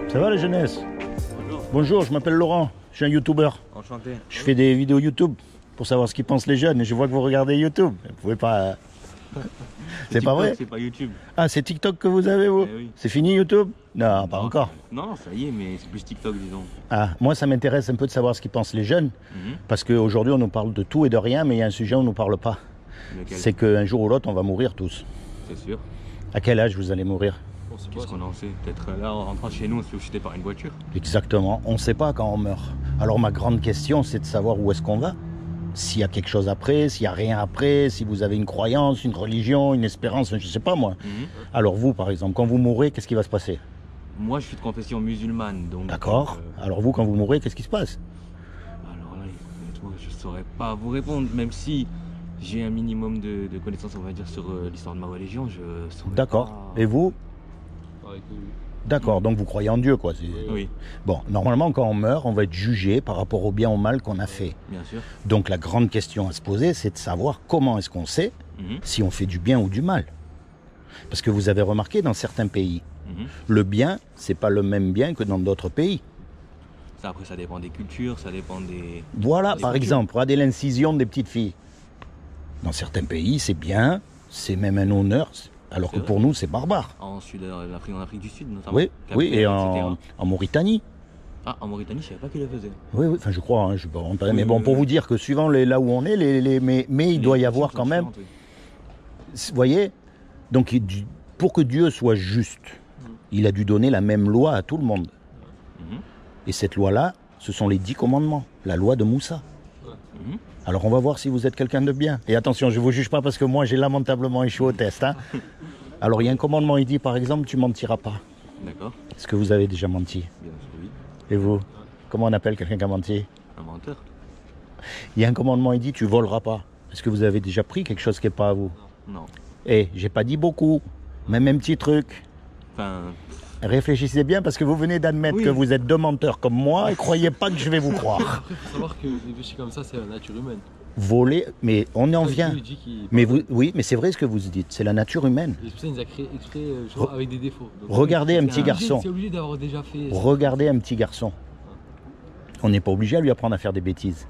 Ça va la jeunesse? Bonjour. Bonjour, je m'appelle Laurent, je suis un youtubeur. Enchanté. Je fais des vidéos YouTube pour savoir ce qu'ils pensent les jeunes et je vois que vous regardez YouTube. Vous pouvez pas... C'est pas vrai? C'est pas YouTube. Ah, c'est TikTok que vous avez vous? Eh oui. C'est fini YouTube? Non, pas encore. Non, ça y est, mais c'est plus TikTok, disons. Ah, moi ça m'intéresse un peu de savoir ce qu'ils pensent les jeunes parce qu'aujourd'hui on nous parle de tout et de rien mais il y a un sujet où on ne nous parle pas. Lequel? C'est qu'un jour ou l'autre on va mourir tous. C'est sûr. À quel âge vous allez mourir? Qu'est-ce qu'on en sait? Peut-être là, en rentrant chez nous, on se fait jeter par une voiture. Exactement, on ne sait pas quand on meurt. Alors ma grande question c'est de savoir où est-ce qu'on va. S'il y a quelque chose après, s'il n'y a rien après, si vous avez une croyance, une religion, une espérance, je ne sais pas moi. Alors vous par exemple, quand vous mourrez, qu'est-ce qui va se passer? Moi, je suis de confession musulmane, donc... D'accord. Alors vous, quand vous mourrez, qu'est-ce qui se passe? Alors là, honnêtement, je ne saurais pas vous répondre, même si j'ai un minimum de connaissances, on va dire, sur l'histoire de ma religion, je saurais D'accord. pas... Et vous? D'accord, donc vous croyez en Dieu, quoi. Oui. Bon, normalement, quand on meurt, on va être jugé par rapport au bien ou au mal qu'on a fait. Bien sûr. Donc la grande question à se poser, c'est de savoir comment est-ce qu'on sait si on fait du bien ou du mal. Parce que vous avez remarqué, dans certains pays, le bien, c'est pas le même bien que dans d'autres pays. Ça, après, ça dépend des cultures, ça dépend des... Voilà, des par cultures. exemple, regardez l'incision des petites filles. Dans certains pays, c'est bien, c'est même un honneur, alors que pour nous, c'est barbare. En Afrique du Sud, notamment. Oui, oui, et etc. en Mauritanie. Ah, en Mauritanie, je ne savais pas qu'ils le faisaient. Oui, oui, enfin je crois, hein, je sais pas, Oui, mais bon, oui, pour oui. vous dire que suivant là où on est, mais il doit y avoir quand même, vous voyez, donc pour que Dieu soit juste, il a dû donner la même loi à tout le monde. Et cette loi-là, ce sont les 10 commandements, la loi de Moussa. Alors on va voir si vous êtes quelqu'un de bien. Et attention, je ne vous juge pas parce que moi j'ai lamentablement échoué au test. Hein. Alors il y a un commandement, il dit par exemple, tu mentiras pas. D'accord. Est-ce que vous avez déjà menti? Bien sûr, oui. Et vous? Comment on appelle quelqu'un qui a menti? Un menteur. Il y a un commandement, il dit tu voleras pas. Est-ce que vous avez déjà pris quelque chose qui n'est pas à vous? Non. Eh, j'ai pas dit beaucoup, même un petit truc. Enfin, Réfléchissez bien parce que vous venez d'admettre Oui. que vous êtes deux menteurs comme moi et croyez pas que je vais vous croire. Après, il faut savoir que les péchés comme ça, c'est la nature humaine. Voler, mais on en vient. Dieu, il dit qu'il- Mais vous, oui, mais c'est vrai ce que vous dites, c'est la nature humaine. Et c'est pour ça qu'il nous a créé exprès genre, avec des défauts. Donc, Regardez un c'est petit obligé- garçon. C'est obligé d'avoir déjà fait. Regardez un petit garçon. On n'est pas obligé à lui apprendre à faire des bêtises.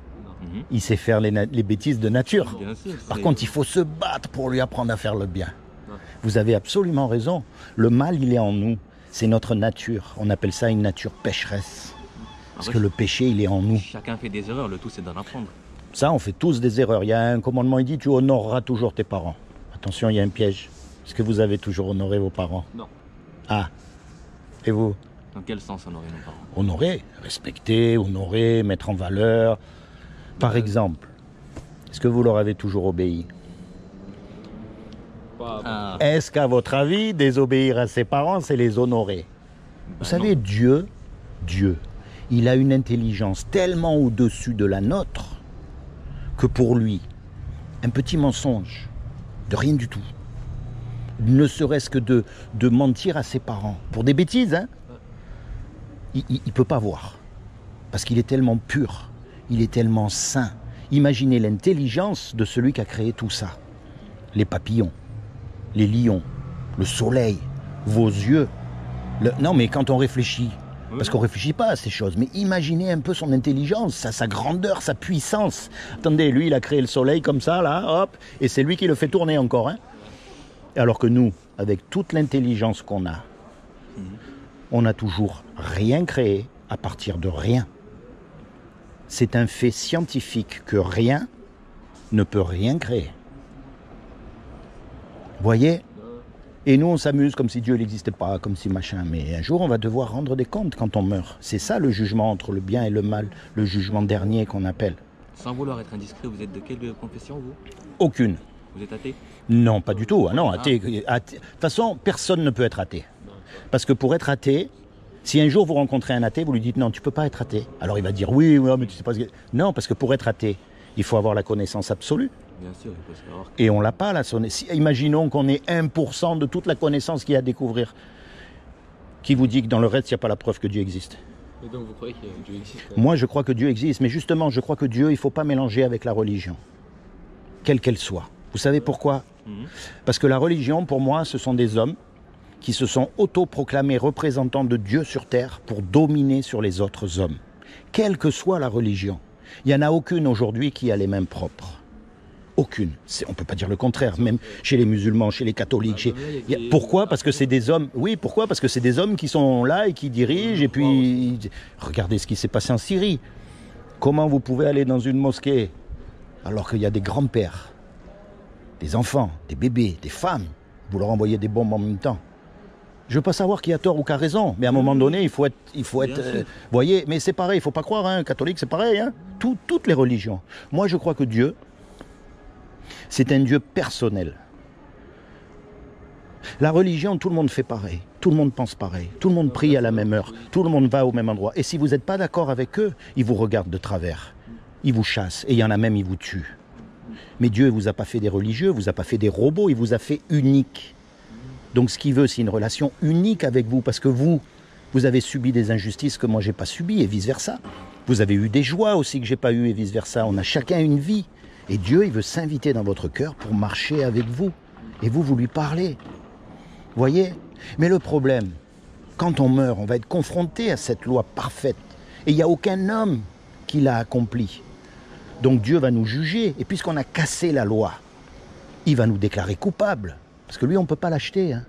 Il sait faire les bêtises de nature. bien sûr. Par c'est- contre, il faut se battre pour lui apprendre à faire le bien. Ouais. Vous avez absolument raison. Le mal, il est en nous. C'est notre nature. On appelle ça une nature pécheresse. Parce Après, que le péché, il est en nous. chacun fait des erreurs, le tout c'est d'en apprendre. Ça, on fait tous des erreurs. Il y a un commandement, il dit, tu honoreras toujours tes parents. Attention, il y a un piège. Est-ce que vous avez toujours honoré vos parents? Non. Ah. Et vous? Dans quel sens on aurait nos parents? Honorer, respecter, honorer, mettre en valeur. Par exemple, est-ce que vous leur avez toujours obéi? Pas- Ah, Est-ce qu'à votre avis, désobéir à ses parents, c'est les honorer? Vous savez, Dieu, il a une intelligence tellement au-dessus de la nôtre que pour lui, un petit mensonge, de rien du tout, ne serait-ce que de mentir à ses parents, pour des bêtises, hein, il ne peut pas voir. Parce qu'il est tellement pur, il est tellement saint. Imaginez l'intelligence de celui qui a créé tout ça. Les papillons, les lions, le soleil, vos yeux. Non, mais quand on réfléchit, parce qu'on ne réfléchit pas à ces choses, mais imaginez un peu son intelligence, sa grandeur, sa puissance. Attendez, lui, il a créé le soleil comme ça, là, hop, et c'est lui qui le fait tourner encore. Hein. Alors que nous, avec toute l'intelligence qu'on a, on n'a toujours rien créé à partir de rien. C'est un fait scientifique que rien ne peut rien créer. Vous voyez? Et nous, on s'amuse comme si Dieu n'existait pas, comme si machin. Mais un jour, on va devoir rendre des comptes quand on meurt. C'est ça le jugement entre le bien et le mal, le jugement dernier qu'on appelle. sans vouloir être indiscret, vous êtes de quelle confession vous? Aucune. Vous êtes athée? Non, pas du tout. Ah non, athée. De toute façon, personne ne peut être athée. Parce que pour être athée, si un jour vous rencontrez un athée, vous lui dites non, tu peux pas être athée. Alors il va dire oui, oui, mais tu sais pas ce que... Non, parce que pour être athée, il faut avoir la connaissance absolue. Bien sûr, il faut savoir. Et on l'a pas, la imaginons qu'on ait 1% de toute la connaissance qu'il y a à découvrir. Qui vous dit que dans le reste, il n'y a pas la preuve que Dieu existe? Et donc vous croyez que Dieu existe? Moi, je crois que Dieu existe. Mais justement, je crois que Dieu, il ne faut pas mélanger avec la religion. quelle qu'elle soit. Vous savez pourquoi? Parce que la religion, pour moi, ce sont des hommes qui se sont autoproclamés représentants de Dieu sur terre pour dominer sur les autres hommes. Quelle que soit la religion. Il n'y en a aucune aujourd'hui qui a les mêmes propres. Aucune. On ne peut pas dire le contraire. Même chez les musulmans, chez les catholiques. Pourquoi? Parce que c'est des hommes. Oui, pourquoi? Parce que c'est des hommes qui sont là et qui dirigent. Et puis, regardez ce qui s'est passé en Syrie. Comment vous pouvez aller dans une mosquée alors qu'il y a des grands-pères, des enfants, des bébés, des femmes? Vous leur envoyez des bombes en même temps. Je ne veux pas savoir qui a tort ou qui a raison, mais à un moment donné, il faut être voyez, mais c'est pareil, il ne faut pas croire, hein, catholique, c'est pareil, hein, toutes les religions. Moi, je crois que Dieu, c'est un Dieu personnel. La religion, tout le monde fait pareil, tout le monde pense pareil, tout le monde prie à la même heure, tout le monde va au même endroit. Et si vous n'êtes pas d'accord avec eux, ils vous regardent de travers, ils vous chassent, et il y en a même, ils vous tuent. Mais Dieu ne vous a pas fait des religieux, il ne vous a pas fait des robots, il vous a fait unique. Donc ce qu'il veut, c'est une relation unique avec vous, parce que vous avez subi des injustices que moi je n'ai pas subies, et vice-versa. Vous avez eu des joies aussi que je n'ai pas eues, et vice-versa. On a chacun une vie. Et Dieu, il veut s'inviter dans votre cœur pour marcher avec vous. Et vous lui parlez. Voyez? Mais le problème, quand on meurt, on va être confronté à cette loi parfaite. Et il n'y a aucun homme qui l'a accomplie. Donc Dieu va nous juger. Et puisqu'on a cassé la loi, il va nous déclarer coupables. Parce que lui, on ne peut pas l'acheter. Hein.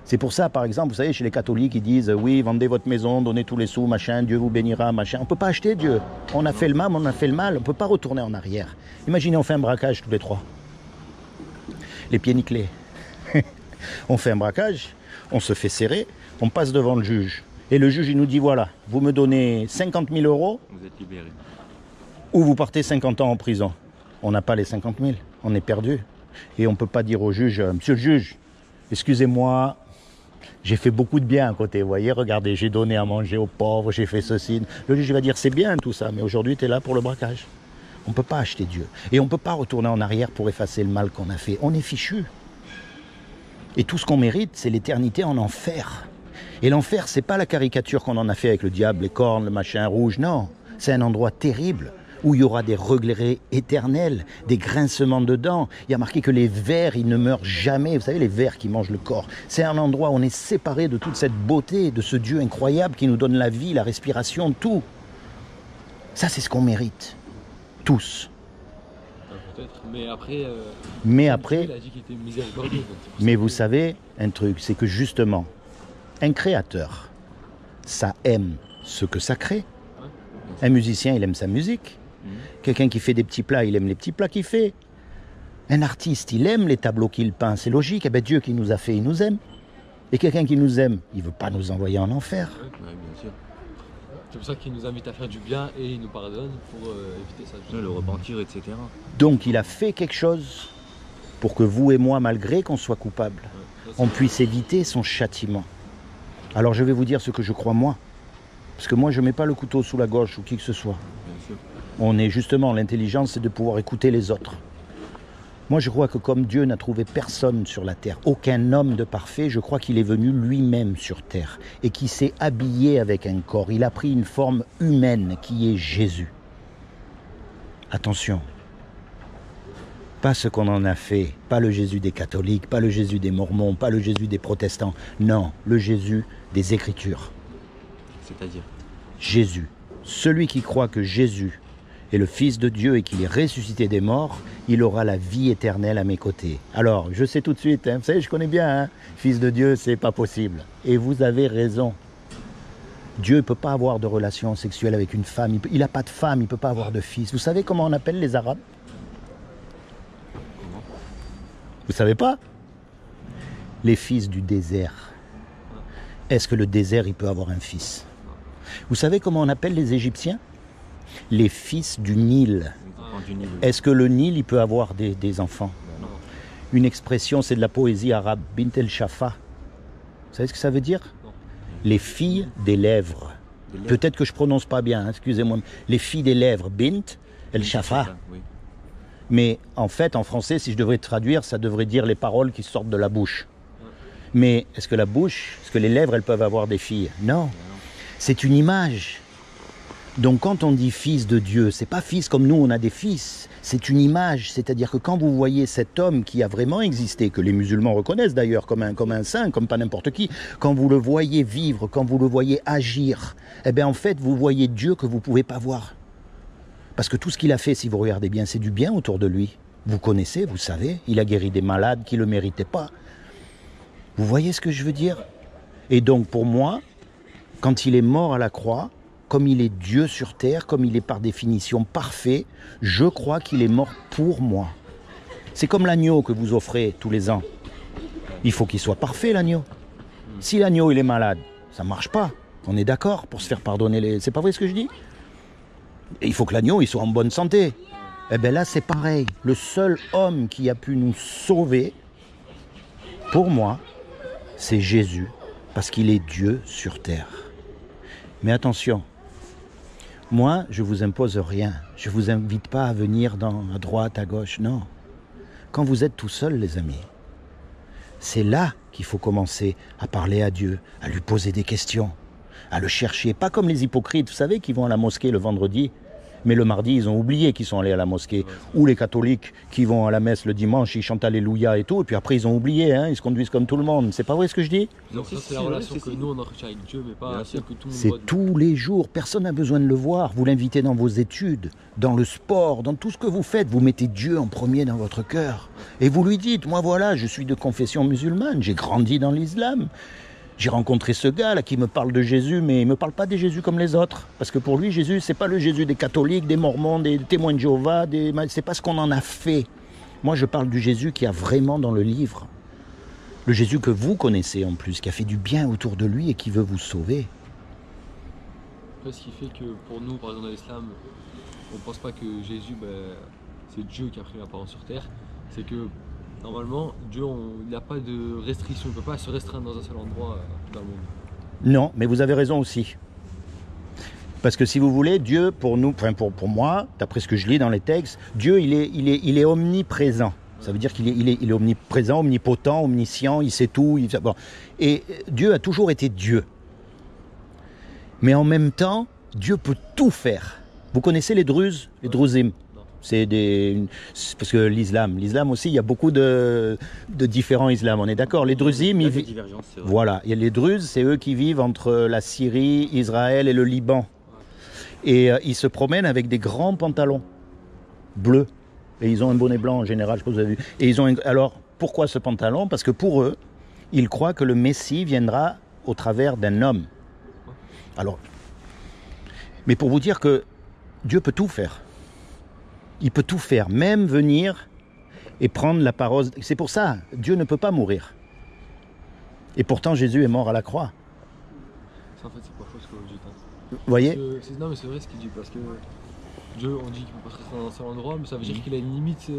C'est pour ça, par exemple, vous savez, chez les catholiques, ils disent « Oui, vendez votre maison, donnez tous les sous, machin, Dieu vous bénira, machin. » On ne peut pas acheter Dieu. On a fait le mal, on a fait le mal. On ne peut pas retourner en arrière. Imaginez, on fait un braquage tous les trois. Les pieds nickelés. On fait un braquage, on se fait serrer, on passe devant le juge. Et le juge, il nous dit « Voilà, vous me donnez 50 000 €. Vous êtes libéré. Ou vous partez 50 ans en prison. » On n'a pas les 50 000, on est perdu. Et on ne peut pas dire au juge, monsieur le juge, excusez-moi, j'ai fait beaucoup de bien à côté, vous voyez, regardez, j'ai donné à manger aux pauvres, j'ai fait ceci. Le juge va dire, c'est bien tout ça, mais aujourd'hui, tu es là pour le braquage. On ne peut pas acheter Dieu. Et on ne peut pas retourner en arrière pour effacer le mal qu'on a fait. On est fichu. Et tout ce qu'on mérite, c'est l'éternité en enfer. Et l'enfer, c'est pas la caricature qu'on en a fait avec le diable, les cornes, le machin rouge, non. C'est un endroit terrible, où il y aura des regrets éternels, des grincements de dents. Il y a marqué que les vers, ils ne meurent jamais. Vous savez, les vers qui mangent le corps. C'est un endroit où on est séparé de toute cette beauté, de ce Dieu incroyable qui nous donne la vie, la respiration, tout. Ça, c'est ce qu'on mérite. Tous. Peut-être, mais après... Il a dit qu'il était miséricordieux. Mais vous savez, un truc, c'est que justement, un créateur, ça aime ce que ça crée. Un musicien, il aime sa musique. Quelqu'un qui fait des petits plats, il aime les petits plats qu'il fait. Un artiste, il aime les tableaux qu'il peint, c'est logique. Eh bien, Dieu qui nous a fait, il nous aime. Et quelqu'un qui nous aime, il ne veut pas nous envoyer en enfer. Oui, bien sûr. C'est pour ça qu'il nous invite à faire du bien et il nous pardonne pour éviter ça. Le repentir, etc. Donc il a fait quelque chose pour que vous et moi, malgré qu'on soit coupables, on puisse éviter son châtiment. Alors je vais vous dire ce que je crois moi. Parce que moi, je ne mets pas le couteau sous la gorge ou qui que ce soit. On est justement, l'intelligence, c'est de pouvoir écouter les autres. Moi, je crois que comme Dieu n'a trouvé personne sur la terre, aucun homme de parfait, je crois qu'il est venu lui-même sur terre et qu'il s'est habillé avec un corps. Il a pris une forme humaine qui est Jésus. Attention, pas ce qu'on en a fait, pas le Jésus des catholiques, pas le Jésus des mormons, pas le Jésus des protestants. Non, le Jésus des Écritures. C'est-à-dire Jésus, celui qui croit que Jésus est le Fils de Dieu et qu'il est ressuscité des morts, il aura la vie éternelle à mes côtés. Alors, je sais tout de suite, hein, vous savez, je connais bien, hein, Fils de Dieu, c'est pas possible. Et vous avez raison. Dieu ne peut pas avoir de relation sexuelle avec une femme, il n'a pas de femme, il ne peut pas avoir de fils. Vous savez comment on appelle les Arabes? Vous savez pas? Les fils du désert. Est-ce que le désert, il peut avoir un fils? Vous savez comment on appelle les Égyptiens? Les fils du Nil. Est-ce que le Nil, il peut avoir des enfants? Non. Une expression, c'est de la poésie arabe, bint el-shafa. Vous savez ce que ça veut dire? Non. Les filles des lèvres. Peut-être que je prononce pas bien, hein, excusez-moi. Les filles des lèvres, bint el-shafa. Oui. Mais en fait, en français, si je devrais traduire, ça devrait dire les paroles qui sortent de la bouche. Mais est-ce que les lèvres, elles peuvent avoir des filles? Non. C'est une image. Donc quand on dit fils de Dieu, c'est pas fils comme nous on a des fils, c'est une image, c'est-à-dire que quand vous voyez cet homme qui a vraiment existé, que les musulmans reconnaissent d'ailleurs comme un saint, comme pas n'importe qui, quand vous le voyez vivre, quand vous le voyez agir, eh bien en fait vous voyez Dieu que vous ne pouvez pas voir. Parce que tout ce qu'il a fait, si vous regardez bien, c'est du bien autour de lui. Vous connaissez, vous savez, il a guéri des malades qui ne le méritaient pas. Vous voyez ce que je veux dire? Et donc pour moi, quand il est mort à la croix, comme il est Dieu sur terre, comme il est par définition parfait, je crois qu'il est mort pour moi. C'est comme l'agneau que vous offrez tous les ans. Il faut qu'il soit parfait, l'agneau. Si l'agneau il est malade, ça ne marche pas. On est d'accord pour se faire pardonner les... C'est pas vrai ce que je dis? Et il faut que l'agneau il soit en bonne santé. Eh bien là c'est pareil. Le seul homme qui a pu nous sauver, pour moi, c'est Jésus. Parce qu'il est Dieu sur terre. Mais attention, moi, je ne vous impose rien. Je ne vous invite pas à venir à droite, à gauche, non. Quand vous êtes tout seul, les amis, c'est là qu'il faut commencer à parler à Dieu, à lui poser des questions, à le chercher. Pas comme les hypocrites, vous savez, qui vont à la mosquée le vendredi, mais le mardi, ils ont oublié qu'ils sont allés à la mosquée. Ou les catholiques qui vont à la messe le dimanche, ils chantent Alléluia et tout, et puis après ils ont oublié, hein, ils se conduisent comme tout le monde. C'est pas vrai ce que je dis? Donc ça, c'est la relation que nous on entretient avec Dieu, mais pas celle que tout le monde voit. C'est tous les jours, personne n'a besoin de le voir. Vous l'invitez dans vos études, dans le sport, dans tout ce que vous faites. Vous mettez Dieu en premier dans votre cœur. Et vous lui dites, moi voilà, je suis de confession musulmane, j'ai grandi dans l'islam. J'ai rencontré ce gars là qui me parle de Jésus, mais il ne me parle pas de Jésus comme les autres. Parce que pour lui, Jésus, c'est pas le Jésus des catholiques, des mormons, des témoins de Jéhovah, c'est pas ce qu'on en a fait. Moi, je parle du Jésus qui a vraiment dans le livre. Le Jésus que vous connaissez en plus, qui a fait du bien autour de lui et qui veut vous sauver. Après, ce qui fait que pour nous, par exemple dans l'islam, on ne pense pas que Jésus, c'est Dieu qui a pris l'apparence sur terre. C'est que normalement, Dieu, il n'a pas de restriction, il ne peut pas se restreindre dans un seul endroit dans le monde. Non, mais vous avez raison aussi. Parce que si vous voulez, Dieu, pour nous, enfin pour moi, d'après ce que je lis dans les textes, Dieu, il est omniprésent. Ça veut dire qu'il est omniprésent, omnipotent, omniscient, il sait tout. Bon. Et Dieu a toujours été Dieu. Mais en même temps, Dieu peut tout faire. Vous connaissez les Druzes, les Druzim? C'est parce que l'islam aussi, il y a beaucoup de différents islams, on est d'accord. Les Druzim, voilà, et les Druzes, c'est eux qui vivent entre la Syrie, Israël et le Liban. Et ils se promènent avec des grands pantalons bleus. Et ils ont un bonnet blanc en général, je sais pas si vous avez vu. Et alors, pourquoi ce pantalon? Parce que pour eux, ils croient que le Messie viendra au travers d'un homme. Alors, mais pour vous dire que Dieu peut tout faire. Il peut tout faire, même venir et prendre la parole. C'est pour ça, Dieu ne peut pas mourir. Et pourtant, Jésus est mort à la croix. Ça, en fait, c'est pas faux ce que vous dites. Vous voyez? Non, mais c'est vrai ce qu'il dit, parce que Dieu, on dit qu'il ne peut pas se rester dans un seul endroit, mais ça veut dire qu'il a une limite.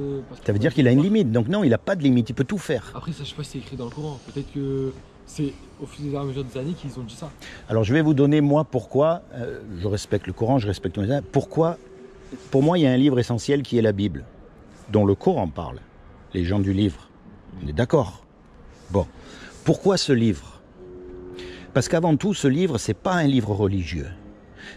Ça veut dire qu'il a une limite. Donc non, il n'a pas de limite, il peut tout faire. Après, ça, je ne sais pas si c'est écrit dans le Coran. Peut-être que c'est au fur et à mesure des années qu'ils ont dit ça. Alors je vais vous donner, moi, pourquoi, je respecte le Coran, je respecte les uns, pourquoi. Pour moi, il y a un livre essentiel qui est la Bible, dont le Coran parle. Les gens du livre. On est d'accord? Bon. Pourquoi ce livre? Parce qu'avant tout, ce livre, ce n'est pas un livre religieux.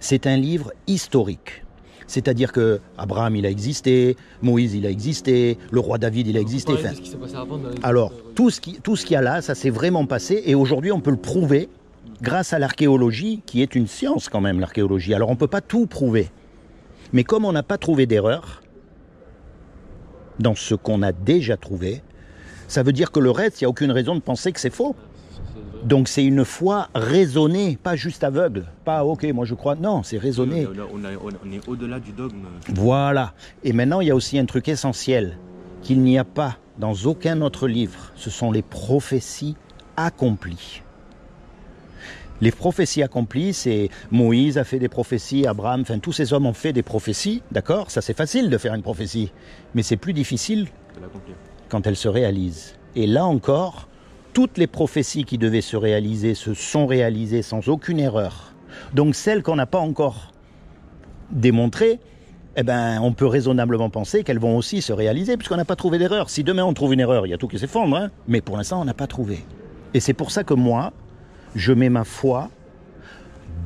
C'est un livre historique. C'est-à-dire que Abraham, il a existé, Moïse, il a existé, le roi David, il a existé. Enfin, ce qui s'est passé avant, alors, tout ce qu'il y a là, ça s'est vraiment passé. Et aujourd'hui, on peut le prouver grâce à l'archéologie, qui est une science quand même, l'archéologie. Alors, on ne peut pas tout prouver. Mais comme on n'a pas trouvé d'erreur dans ce qu'on a déjà trouvé, ça veut dire que le reste, il n'y a aucune raison de penser que c'est faux. Donc c'est une foi raisonnée, pas juste aveugle. Pas ok, moi je crois. Non, c'est raisonné. On est au-delà du dogme. Voilà. Et maintenant, il y a aussi un truc essentiel qu'il n'y a pas dans aucun autre livre. Ce sont les prophéties accomplies. Les prophéties accomplies, c'est Moïse a fait des prophéties, Abraham, enfin tous ces hommes ont fait des prophéties, d'accord? Ça c'est facile de faire une prophétie, mais c'est plus difficile quand elles se réalisent. Et là encore, toutes les prophéties qui devaient se réaliser se sont réalisées sans aucune erreur. Donc celles qu'on n'a pas encore démontrées, eh ben, on peut raisonnablement penser qu'elles vont aussi se réaliser, puisqu'on n'a pas trouvé d'erreur. Si demain on trouve une erreur, il y a tout qui s'effondre, hein, mais pour l'instant on n'a pas trouvé. Et c'est pour ça que moi, je mets ma foi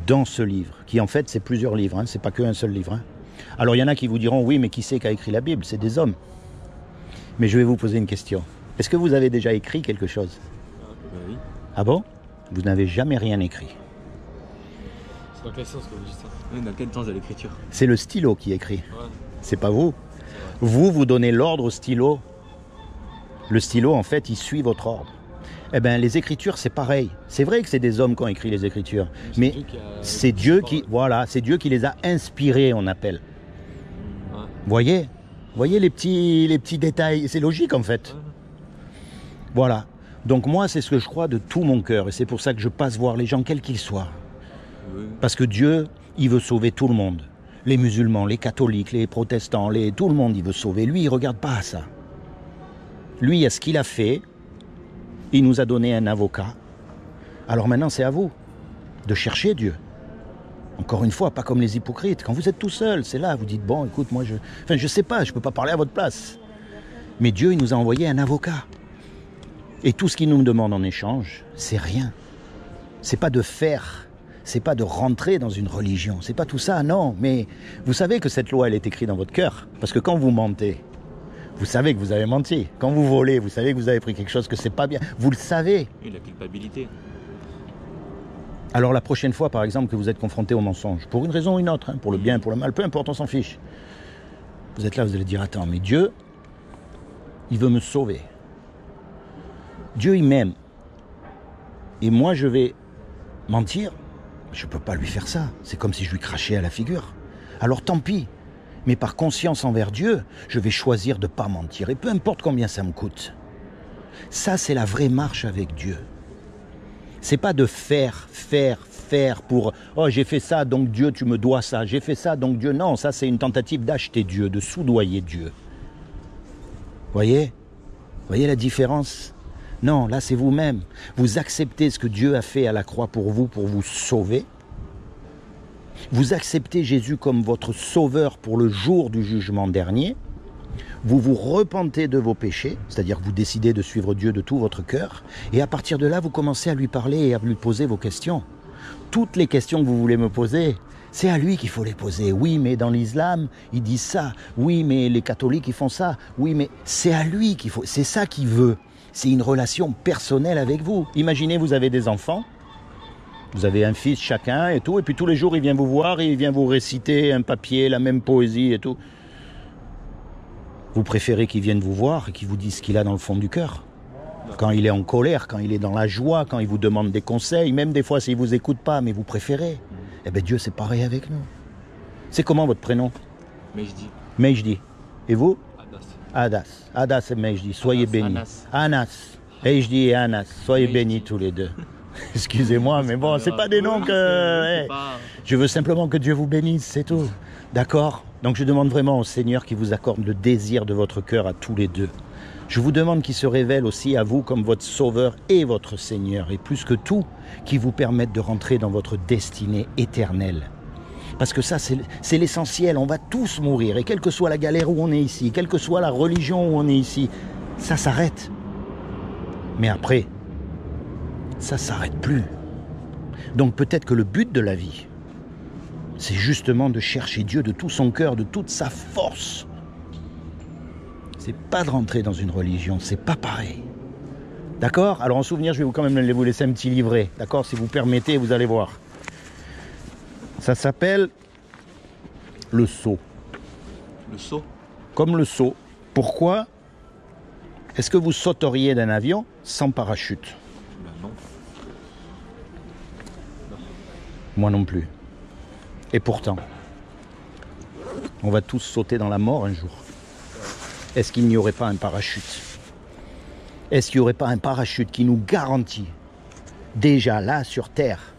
dans ce livre, qui en fait c'est plusieurs livres, hein, c'est pas qu'un seul livre. Hein. Alors il y en a qui vous diront, oui mais qui c'est qui a écrit la Bible? C'est des hommes. Mais je vais vous poser une question. Est-ce que vous avez déjà écrit quelque chose? Oui. Ah bon? Vous n'avez jamais rien écrit. C'est dans quel sens que vous dites ça? Oui, dans quel sens de l'écriture? C'est le stylo qui écrit. Ouais, C'est pas vous. c'est vrai. Vous donnez l'ordre au stylo. Le stylo, en fait, il suit votre ordre. Eh bien, les Écritures, c'est pareil. C'est vrai que c'est des hommes qui ont écrit les Écritures. Mais Dieu qui a- c'est Dieu qui, parle. voilà, c'est Dieu qui les a inspirés, on appelle. Ouais. Voyez les petits détails. C'est logique, en fait. Ouais. Voilà. Donc moi, c'est ce que je crois de tout mon cœur. Et c'est pour ça que je passe voir les gens, quels qu'ils soient. Oui. Parce que Dieu, il veut sauver tout le monde. Les musulmans, les catholiques, les protestants, tout le monde, il veut sauver. Lui, il ne regarde pas à ça. Lui, à ce qu'il a fait, il nous a donné un avocat. Alors maintenant, c'est à vous de chercher Dieu. Encore une fois, pas comme les hypocrites. Quand vous êtes tout seul, c'est là, vous dites, bon, écoute, moi, je sais pas, je ne peux pas parler à votre place. Mais Dieu, il nous a envoyé un avocat. Et tout ce qu'il nous demande en échange, c'est rien. C'est pas de faire, c'est pas de rentrer dans une religion, c'est pas tout ça, non. Mais vous savez que cette loi, elle est écrite dans votre cœur. Parce que quand vous mentez, vous savez que vous avez menti. Quand vous volez, vous savez que vous avez pris quelque chose que c'est pas bien. Vous le savez. Et la culpabilité. Alors la prochaine fois, par exemple, que vous êtes confronté au mensonge, pour une raison ou une autre, hein, pour le bien, pour le mal, peu importe, on s'en fiche. Vous êtes là, vous allez dire, attends, mais Dieu, il veut me sauver. Dieu, il m'aime. Et moi, je vais mentir. Je ne peux pas lui faire ça. C'est comme si je lui crachais à la figure. Alors tant pis. Mais par conscience envers Dieu, je vais choisir de ne pas mentir. Et peu importe combien ça me coûte. Ça, c'est la vraie marche avec Dieu. C'est pas de faire pour « Oh, j'ai fait ça, donc Dieu, tu me dois ça. J'ai fait ça, donc Dieu... » Non, ça, c'est une tentative d'acheter Dieu, de soudoyer Dieu. Voyez la différence? Non, là, c'est vous-même. Vous acceptez ce que Dieu a fait à la croix pour vous sauver. Vous acceptez Jésus comme votre sauveur pour le jour du jugement dernier. Vous vous repentez de vos péchés, c'est-à-dire que vous décidez de suivre Dieu de tout votre cœur. Et à partir de là, vous commencez à lui parler et à lui poser vos questions. Toutes les questions que vous voulez me poser, c'est à lui qu'il faut les poser. Oui, mais dans l'islam, ils disent ça. Oui, mais les catholiques, ils font ça. Oui, mais c'est à lui qu'il faut... C'est ça qu'il veut. C'est une relation personnelle avec vous. Imaginez, vous avez des enfants. Vous avez un fils chacun et tout. Et puis tous les jours, il vient vous voir et il vient vous réciter un papier, la même poésie et tout. Vous préférez qu'il vienne vous voir et qu'il vous dise ce qu'il a dans le fond du cœur. Quand il est en colère, quand il est dans la joie, quand il vous demande des conseils, même des fois s'il ne vous écoute pas, mais vous préférez. Eh bien Dieu, c'est pareil avec nous. C'est comment votre prénom? Mais je dis. Mejdi. Et vous? Adas. Adas et Mejdi. Soyez Anas, bénis. Anas. Anas. Mejdi et Anas. Soyez Mejdi. bénis tous les deux. Excusez-moi, mais bon, c'est pas des noms que... C'est hey. pas- Je veux simplement que Dieu vous bénisse, c'est tout. D'accord? Donc je demande vraiment au Seigneur qui vous accorde le désir de votre cœur à tous les deux. Je vous demande qu'il se révèle aussi à vous comme votre Sauveur et votre Seigneur. Et plus que tout, qu'il vous permette de rentrer dans votre destinée éternelle. Parce que ça, c'est l'essentiel. On va tous mourir. Et quelle que soit la galère où on est ici, quelle que soit la religion où on est ici, ça s'arrête. Mais après, ça ne s'arrête plus. Donc peut-être que le but de la vie, c'est justement de chercher Dieu de tout son cœur, de toute sa force. C'est pas de rentrer dans une religion, c'est pas pareil. D'accord? Alors en souvenir, je vais quand même vous laisser un petit livret. D'accord? Si vous permettez, vous allez voir. Ça s'appelle le saut. Le saut. Comme le saut. Pourquoi est-ce que vous sauteriez d'un avion sans parachute? Ben non. Moi non plus. Et pourtant, on va tous sauter dans la mort un jour. Est-ce qu'il n'y aurait pas un parachute? Est-ce qu'il n'y aurait pas un parachute qui nous garantit, déjà là sur Terre,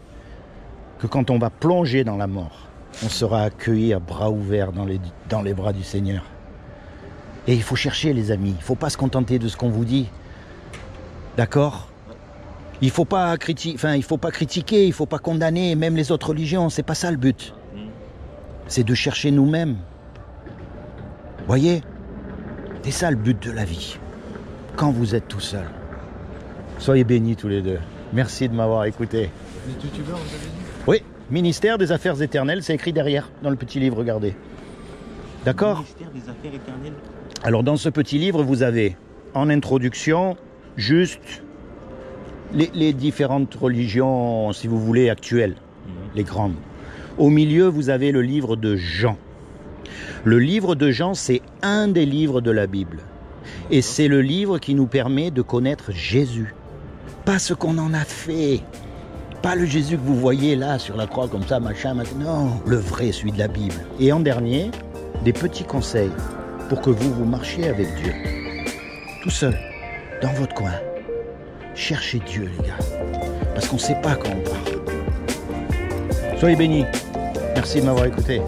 que quand on va plonger dans la mort, on sera accueilli à bras ouverts dans les bras du Seigneur? Et il faut chercher, les amis. Il ne faut pas se contenter de ce qu'on vous dit. D'accord? Il ne faut pas critiquer, il ne faut pas condamner même les autres religions. C'est pas ça le but. C'est de chercher nous-mêmes. Voyez? C'est ça le but de la vie. Quand vous êtes tout seul. Soyez bénis tous les deux. Merci de m'avoir écouté. Vous êtes youtubeur, vous avez dit? Oui, Ministère des Affaires éternelles, c'est écrit derrière, dans le petit livre, regardez. D'accord? Ministère des Affaires éternelles. Alors dans ce petit livre, vous avez en introduction juste les différentes religions, si vous voulez, actuelles, les grandes. Au milieu, vous avez le livre de Jean. Le livre de Jean, c'est un des livres de la Bible. Et c'est le livre qui nous permet de connaître Jésus. Pas ce qu'on en a fait. Pas le Jésus que vous voyez là, sur la croix, comme ça, machin. Non, le vrai, celui de la Bible. Et en dernier, des petits conseils pour que vous marchiez avec Dieu. Tout seul, dans votre coin. Cherchez Dieu, les gars. Parce qu'on ne sait pas quand on part. Soyez bénis. Merci de m'avoir écouté.